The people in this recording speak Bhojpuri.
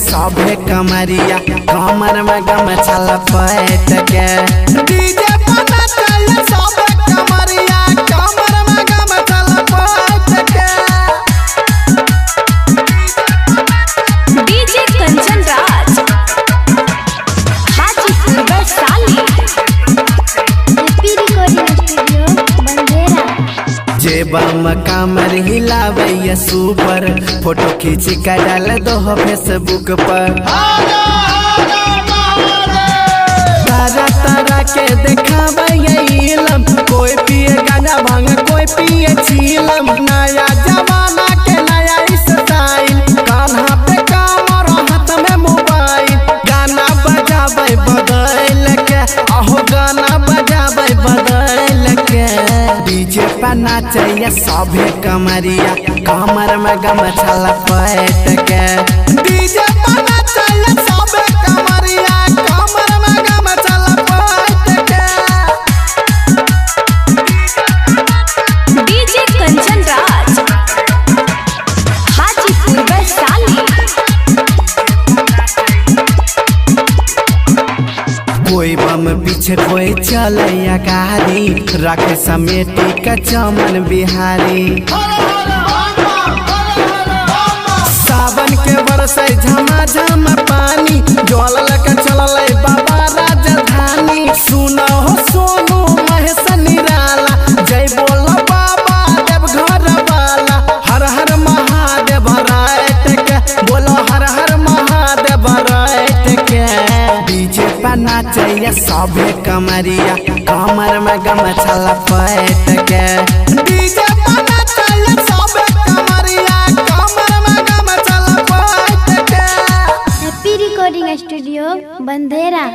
सभे कमरिया कमर में गमछा लपेट के डीजे बना चाहिए सभे कमरिया कमर में गमछा लपेट के। DJ Kanchan Raj Hajipur Vaishali recording studio बंदेरा। जेबम कामर हिलावैया सुपर फोटो खींच कर डाल दो फेसबुक पर तारा तारा के देखावैया इलम कोई पिए गांजा भांग कोई पिए चीलम नया जमाना के नया स्टाइल कान्हा पे कमर हाथ में मोबाइल गाना बजावे बदल के आहो गाना बजावे बदल के डीजे पर नाचैया सभे कमरिया कमर में गमछा लपेट के डीजे पर नाचैया सभे कमरिया कमर में गमछा लपेट के। डीजे कंचन राज हाजीपुर वैशाली। कोई बम पीछे कोई चलैया गाड़ी रखे समेटी का चमन बिहारी सावन के बरसे झमाझम पानी जल लेके चलल बाबा राजधानी सुनो हो सोनू महेश निराला जय बोलो बाबा देव घर वाला हर हर महादेव रात के बोलो हर हर महादेव रात के डीजे पर नाचैया सभे कमरिया कमर में गमछा लपेट के डीजे पर नाचैया सभे कमरिया कमर में गमछा लपेट के। Happy recording studio बंदेरा।